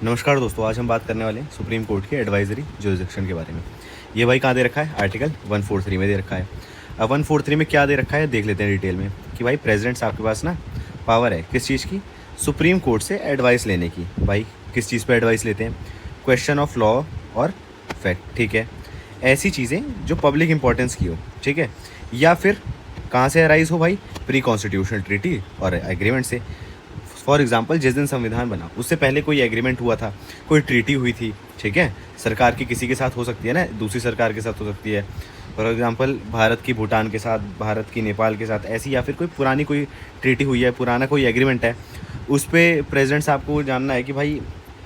नमस्कार दोस्तों, आज हम बात करने वाले हैं सुप्रीम कोर्ट के एडवाइजरी जुरिसडिक्शन के बारे में। ये भाई कहाँ दे रखा है? आर्टिकल 143 में दे रखा है। अब 143 में क्या दे रखा है देख लेते हैं डिटेल में कि भाई प्रेसिडेंट साहब के पास ना पावर है किस चीज़ की? सुप्रीम कोर्ट से एडवाइस लेने की। भाई किस चीज़ पे एडवाइस लेते हैं? क्वेश्चन ऑफ लॉ और फैक्ट, ठीक है। ऐसी चीज़ें जो पब्लिक इंपॉर्टेंस की हो, ठीक है, या फिर कहाँ से अराइज हो भाई? प्री कॉन्स्टिट्यूशनल ट्रीटी और एग्रीमेंट से। फॉर एग्जाम्पल जिस दिन संविधान बना उससे पहले कोई एग्रीमेंट हुआ था, कोई ट्रीटी हुई थी, ठीक है, सरकार की किसी के साथ हो सकती है ना, दूसरी सरकार के साथ हो सकती है। फॉर एग्जाम्पल भारत की भूटान के साथ, भारत की नेपाल के साथ, ऐसी या फिर कोई पुरानी कोई ट्रीटी हुई है, पुराना कोई एग्रीमेंट है, उस पर प्रेसिडेंट साहब को जानना है कि भाई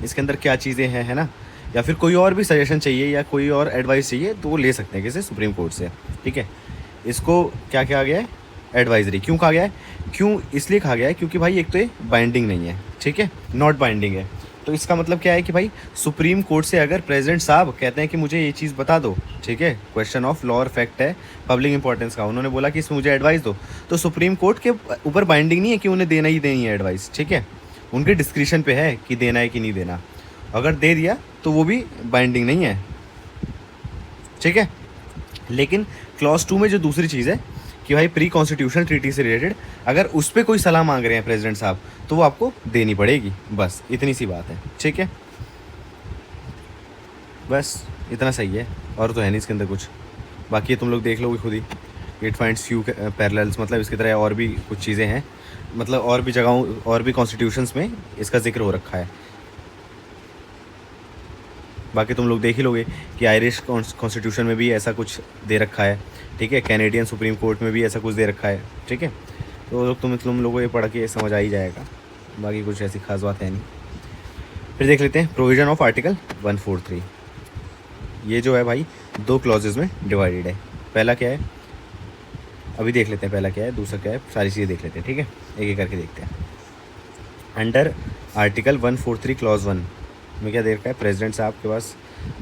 इसके अंदर क्या चीज़ें हैं, है ना, या फिर कोई और भी सजेशन चाहिए या कोई और एडवाइस चाहिए तो वो ले सकते हैं किसी सुप्रीम कोर्ट से, ठीक है। इसको क्या कहा गया है? एडवाइजरी। क्यों कहा गया है? क्यों इसलिए कहा गया है क्योंकि भाई एक तो ये बाइंडिंग नहीं है, ठीक है, नॉट बाइंडिंग है। तो इसका मतलब क्या है कि भाई सुप्रीम कोर्ट से अगर प्रेसिडेंट साहब कहते हैं कि मुझे ये चीज़ बता दो, ठीक है, क्वेश्चन ऑफ लॉ और फैक्ट है पब्लिक इंपॉर्टेंस का, उन्होंने बोला कि इसमें मुझे एडवाइस दो, तो सुप्रीम कोर्ट के ऊपर बाइंडिंग नहीं है कि उन्हें देना ही देनी है एडवाइस, ठीक है, उनके डिस्क्रिप्शन पे है कि देना है कि नहीं देना। अगर दे दिया तो वो भी बाइंडिंग नहीं है, ठीक है। लेकिन क्लॉज 2 में जो दूसरी चीज़ है कि भाई प्री कॉन्स्टिट्यूशनल ट्रीटी से रिलेटेड अगर उस पर कोई सलाह मांग रहे हैं प्रेसिडेंट साहब तो वो आपको देनी पड़ेगी, बस इतनी सी बात है, ठीक है। बस इतना सही है, और तो है नहीं इसके अंदर कुछ। बाकी तुम लोग देख लोगे खुद ही। इट फाइंड्स फ्यू पैरेलल्स, मतलब इसकी तरह और भी कुछ चीज़ें हैं, मतलब और भी जगहों और भी कॉन्स्टिट्यूशंस में इसका जिक्र हो रखा है। बाकी तुम लोग देख ही लोगे कि आयरिश कॉन्स्टिट्यूशन में भी ऐसा कुछ दे रखा है, ठीक है, कैनेडियन सुप्रीम कोर्ट में भी ऐसा कुछ दे रखा है, ठीक है। तो तुम लोगों को ये पढ़ के समझ आ ही जाएगा, बाकी कुछ ऐसी खास बात है नहीं। फिर देख लेते हैं प्रोविज़न ऑफ आर्टिकल 143। ये जो है भाई दो क्लॉजेज में डिवाइडेड है। पहला क्या है अभी देख लेते हैं, पहला क्या है, दूसरा क्या है, सारी चीज़ें देख लेते हैं, ठीक है, एक एक करके देखते हैं। अंडर आर्टिकल 143 क्लॉज 1 में क्या दे रखा है? प्रेसिडेंट साहब के पास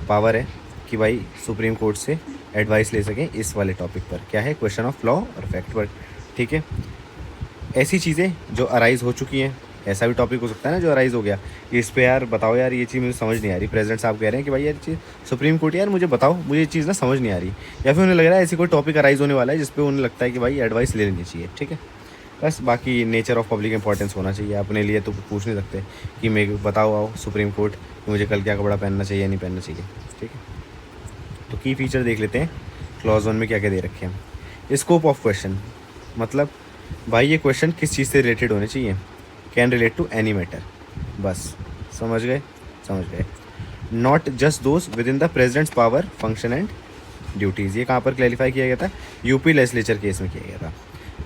पावर है कि भाई सुप्रीम कोर्ट से एडवाइस ले सकें इस वाले टॉपिक पर। क्या है? क्वेश्चन ऑफ लॉ और फैक्ट पर, ठीक है। ऐसी चीज़ें जो अराइज़ हो चुकी हैं, ऐसा भी टॉपिक हो सकता है ना जो अराइज़ हो गया कि इस पे यार बताओ यार ये चीज़ मुझे समझ नहीं आ रही, प्रेसिडेंट साहब कह रहे हैं कि भाई यार चीज़ सुप्रीम कोर्ट यार मुझे बताओ, मुझे ये चीज़ ना समझ नहीं आ रही, या फिर उन्हें लग रहा है ऐसी कोई टॉपिक अराइज़ होने वाला है जिस पे उन्हें लगता है कि भाई एडवाइस ले लेनी चाहिए, ठीक है। बस बाकी नेचर ऑफ पब्लिक इंपॉर्टेंस होना चाहिए, अपने लिए तो पूछ नहीं सकते कि मैं बताओ आओ सुप्रीम कोर्ट कि मुझे कल क्या कपड़ा पहनना चाहिए या नहीं पहनना चाहिए, ठीक है। तो की फीचर देख लेते हैं क्लॉज 1 में क्या क्या दे रखे हैं। स्कोप ऑफ क्वेश्चन, मतलब भाई ये क्वेश्चन किस चीज़ से रिलेटेड होने चाहिए? Can relate to any matter, बस समझ गए, समझ गए। Not just those within the president's power function and duties. ये कहाँ पर क्लैरिफाई किया गया था? यूपी लेजिस्लेचर केस में किया गया था,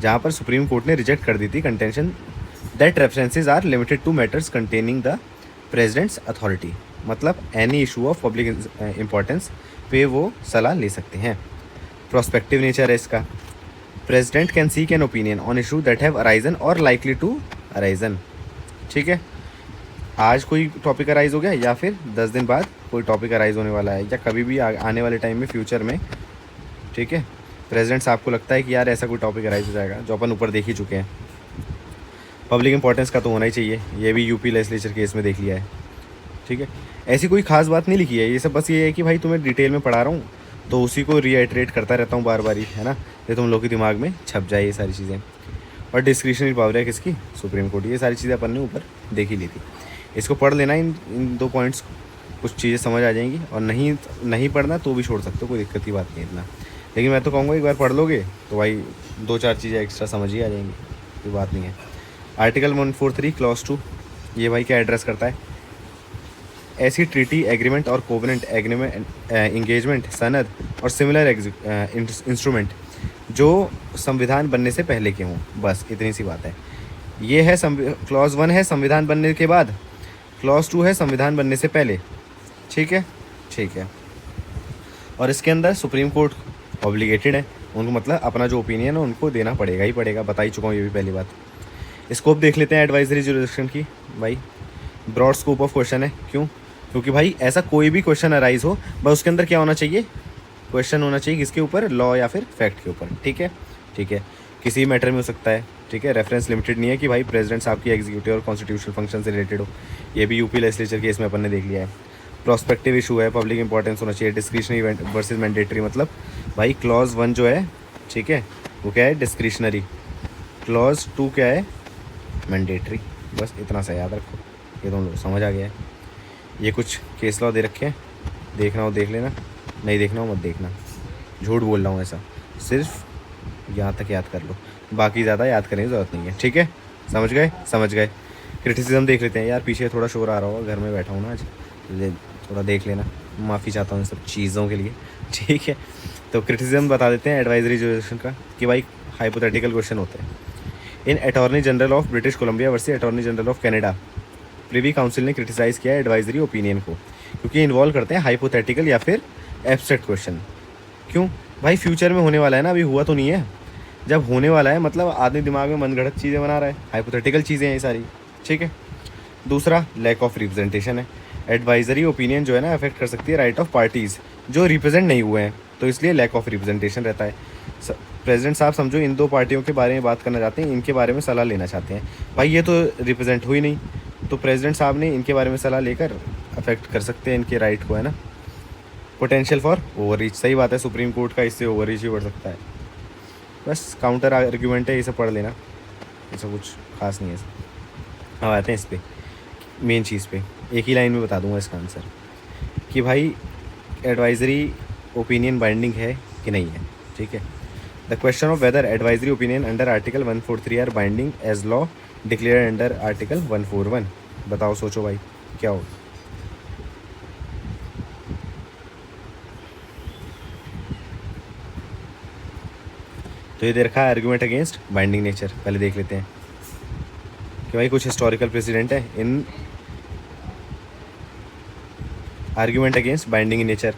जहाँ पर सुप्रीम कोर्ट ने रिजेक्ट कर दी थी contention that references are limited to matters containing the president's authority. मतलब any issue of public importance पे वो सलाह ले सकते हैं। प्रोस्पेक्टिव नेचर है इसका। President can seek an opinion on issue that have arisen और लाइकली टू अराइजन, ठीक है। आज कोई टॉपिक अराइज हो गया या फिर 10 दिन बाद कोई टॉपिक अराइज होने वाला है, या कभी भी आने वाले टाइम में फ्यूचर में, ठीक है। प्रेसिडेंट साहब को लगता है कि यार ऐसा कोई टॉपिक अराइज हो जाएगा जो अपन ऊपर देख ही चुके हैं। पब्लिक इंपॉर्टेंस का तो होना ही चाहिए, ये भी यूपी लेजिस्लेचर केस में देख लिया है, ठीक है। ऐसी कोई खास बात नहीं लिखी है, ये सब बस ये है कि भाई तुम्हें डिटेल में पढ़ा रहा हूँ तो उसी को रीआइट्रेट करता रहता हूँ बार बार ही, है ना, ये तुम लोग के दिमाग में छप जाए ये सारी चीज़ें। और डिस्क्रिशनरी पावर है किसकी? Supreme court. ये सारी चीज़ें अपन ने ऊपर देख ही ली थी, इसको पढ़ लेना, इन दो पॉइंट्स, कुछ चीज़ें समझ आ जाएंगी। और नहीं पढ़ना तो भी छोड़ सकते हो, कोई दिक्कत की बात नहीं इतना, लेकिन मैं तो कहूँगा एक बार पढ़ लोगे तो भाई 2-4 चीज़ें एक्स्ट्रा समझ ही आ जाएंगी, कोई बात नहीं है। आर्टिकल 143 क्लॉज 2 ये भाई क्या एड्रेस करता है? ऐसी ट्रीटी, एग्रीमेंट और कोवेनेंट एग्रीमेंट, इंगेजमेंट, सनद और सिमिलर इंस्ट्रूमेंट जो संविधान बनने से पहले के हों, बस इतनी सी बात है। ये है क्लॉज 1 है संविधान बनने के बाद, क्लॉज 2 है संविधान बनने से पहले, ठीक है, ठीक है। और इसके अंदर सुप्रीम कोर्ट ऑब्लिगेटेड है, उनको मतलब अपना जो ओपिनियन है उनको देना पड़ेगा ही पड़ेगा, बता ही चुका हूँ ये भी पहली बात। स्कोप देख लेते हैं एडवाइजरी जुरिसडिक्शन की। भाई ब्रॉड स्कोप ऑफ क्वेश्चन है, क्यों? क्योंकि भाई ऐसा कोई भी क्वेश्चन अराइज हो बस उसके अंदर क्या होना चाहिए? क्वेश्चन होना चाहिए किसके ऊपर? लॉ या फिर फैक्ट के ऊपर, ठीक है, ठीक है। किसी मैटर में हो सकता है, ठीक ठीक है। रेफरेंस लिमिटेड नहीं है कि भाई प्रेसिडेंट साहब की एग्जीक्यूटिव और कॉन्स्टिट्यूशनल फंक्शन से रिलेटेड हो, ये भी यूपी लेजिस्लेचर केस में अपन ने देख लिया है। प्रोस्पेक्टिव इशू है, पब्लिक इंपॉर्टेंस होना चाहिए, डिस्क्रिशनरी वर्सेज मैंडेटरी, मतलब भाई क्लॉज 1 जो है, ठीक है, वो क्या है, डिस्क्रिशनरी, क्लॉज 2 क्या है, मैंडेटरी। बस इतना सा याद रखो, ये तुम लोग समझ आ गया है। ये कुछ केस लॉ दे रखे हैं, देखना हो देख लेना, नहीं देखना हो मत देखना, झूठ बोल रहा हूँ ऐसा, सिर्फ यहाँ तक याद कर लो, बाकी ज़्यादा याद करने की ज़रूरत नहीं है, ठीक है। समझ गए, समझ गए। क्रिटिसिज्म देख लेते हैं यार, पीछे थोड़ा शोर आ रहा होगा, घर में बैठा हूँ ना आज, थोड़ा देख लेना, माफ़ी चाहता हूँ इन सब चीज़ों के लिए, ठीक है। तो क्रिटिसिज्म बता देते हैं एडवाइजरी जुरिस्डिक्शन का, कि भाई हाइपोथेटिकल क्वेश्चन होते हैं। In attorney general of British Columbia versus attorney general of Canada, Privy Council ने क्रिटिसाइज़ किया एडवाइजरी ओपिनियन को, क्योंकि इन्वॉल्व करते हैं हाइपोथेटिकल या फिर एब्स्ट्रैक्ट क्वेश्चन। क्यों भाई, फ्यूचर में होने वाला है ना, अभी हुआ तो नहीं है। जब होने वाला है मतलब आदमी दिमाग में मनगढ़ंत चीज़ें बना रहा है, हाइपोथेटिकल चीज़ें हैं ये सारी, ठीक है। दूसरा लैक ऑफ रिप्रेजेंटेशन है, एडवाइजरी ओपिनियन जो है ना अफेक्ट कर सकती है राइट ऑफ पार्टीज़ जो रिप्रेजेंट नहीं हुए हैं, तो इसलिए लैक ऑफ रिप्रेजेंटेशन रहता है। प्रेसिडेंट साहब समझो इन दो पार्टियों के बारे में बात करना चाहते हैं, इनके बारे में सलाह लेना चाहते हैं, भाई ये तो रिप्रेजेंट हुई नहीं, तो प्रेसिडेंट साहब ने इनके बारे में सलाह लेकर अफेक्ट कर सकते हैं इनके राइट को, है ना। पोटेंशियल फॉर ओवर रीच, सही बात है, सुप्रीम कोर्ट का इससे ओवर रीच भी बढ़ सकता है। बस काउंटर आर्ग्यूमेंट है, ये सब पढ़ लेना, ऐसा कुछ खास नहीं है। अब आते हैं इस पर, मेन चीज़ पे, एक ही लाइन में बता दूंगा इसका आंसर कि भाई एडवाइजरी ओपिनियन बाइंडिंग है कि नहीं है, ठीक है। The question of whether advisory opinion under article 143 are binding as law declare under article 141, बताओ सोचो भाई क्या हो। तो ये दे रखा है आर्ग्यूमेंट अगेंस्ट बाइंडिंग नेचर, पहले देख लेते हैं कि भाई कुछ हिस्टोरिकल प्रेसिडेंट है in argument against binding in nature.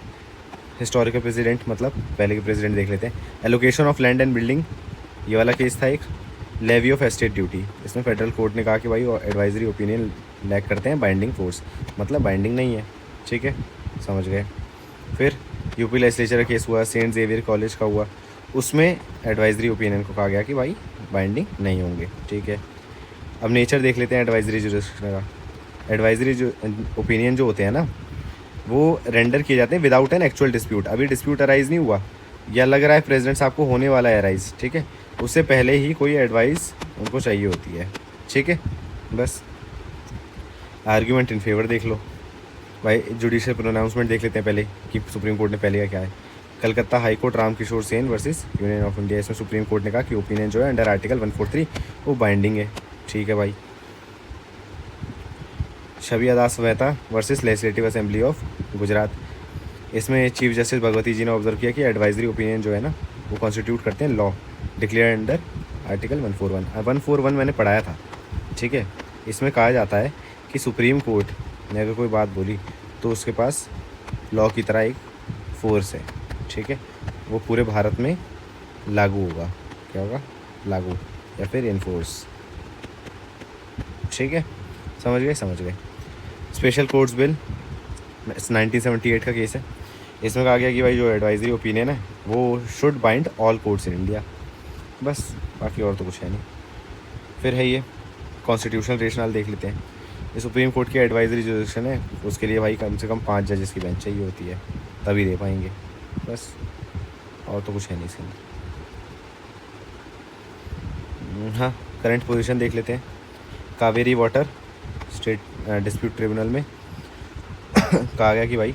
Historical precedent मतलब पहले के प्रेसिडेंट देख लेते हैं। Allocation of land and building, ये वाला केस था एक। लेवी ऑफ एस्टेट ड्यूटी, इसमें फेडरल कोर्ट ने कहा कि भाई एडवाइजरी ओपिनियन लैक करते हैं बाइंडिंग फोर्स, मतलब बाइंडिंग नहीं है, ठीक है, समझ गए। फिर यूपी लेजिस्लेचर का केस हुआ, सेंट जेवियर कॉलेज का हुआ, उसमें एडवाइजरी ओपिनियन को कहा गया कि भाई बाइंडिंग नहीं होंगे, ठीक है। अब नेचर देख लेते हैं एडवाइजरी जुरिस्डिक्शन का। एडवाइजरी जो ओपिनियन जो होते हैं ना, वो रेंडर किए जाते हैं विदाउट एन एक्चुअल डिस्प्यूट। अभी डिस्प्यूट अराइज नहीं हुआ, या लग रहा है प्रेसिडेंट साहब को होने वाला है अराइज, ठीक है, उससे पहले ही कोई एडवाइस उनको चाहिए होती है, ठीक है। बस आर्ग्यूमेंट इन फेवर देख लो भाई, जुडिशियल प्रोनाउंसमेंट देख लेते हैं पहले कि सुप्रीम कोर्ट ने पहले का क्या है। Calcutta high court Ramkishore Sen versus union of India, इसमें सुप्रीम कोर्ट ने कहा कि ओपिनियन जो है अंडर आर्टिकल 143 वो बाइंडिंग है, ठीक है भाई। Shabia Das Mehta versus legislative assembly of Gujarat, इसमें चीफ जस्टिस भगवती जी ने ऑब्जर्व किया कि एडवाइजरी ओपिनियन जो है ना वो कॉन्स्टिट्यूट करते हैं लॉ डिक्लेयर अंडर आर्टिकल 141। 141 मैंने पढ़ाया था, ठीक है। इसमें कहा जाता है कि सुप्रीम कोर्ट ने अगर कोई बात बोली तो उसके पास लॉ की तरह एक फोर्स है, ठीक है, वो पूरे भारत में लागू होगा, क्या होगा, लागू या फिर इन्फोर्स, ठीक है, समझ गए, समझ गए। स्पेशल कोर्ट्स बिल 1978 का केस है, इसमें कहा गया कि भाई जो एडवाइजरी ओपिनियन है वो should bind all courts in India, बस बाकी और तो कुछ है नहीं। फिर है ये कॉन्स्टिट्यूशनल रेशनल देख लेते हैं। ये सुप्रीम कोर्ट की एडवाइजरी जुरिस्डिक्शन है, उसके लिए भाई कम से कम 5 जजेस की बेंच चाहिए होती है, तभी दे पाएंगे, बस और तो कुछ है नहीं इसके अंदर। हाँ, करंट पोजीशन देख लेते हैं। Kaveri water state dispute tribunal में कहा गया कि भाई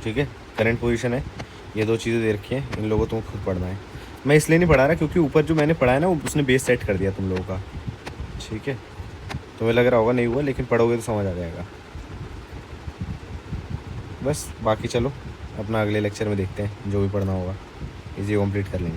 ठीक है, करंट पोजीशन है, ये 2 चीज़ें दे रखी हैं, इन लोगों को तुम खुद पढ़ना है। मैं इसलिए नहीं पढ़ा रहा क्योंकि ऊपर जो मैंने पढ़ा है ना वो उसने बेस सेट कर दिया तुम लोगों का, ठीक है। तुम्हें लग रहा होगा नहीं हुआ, लेकिन पढ़ोगे तो समझ आ जाएगा। बस बाकी चलो अपना अगले लेक्चर में देखते हैं, जो भी पढ़ना होगा इजी कंप्लीट कर लेंगे।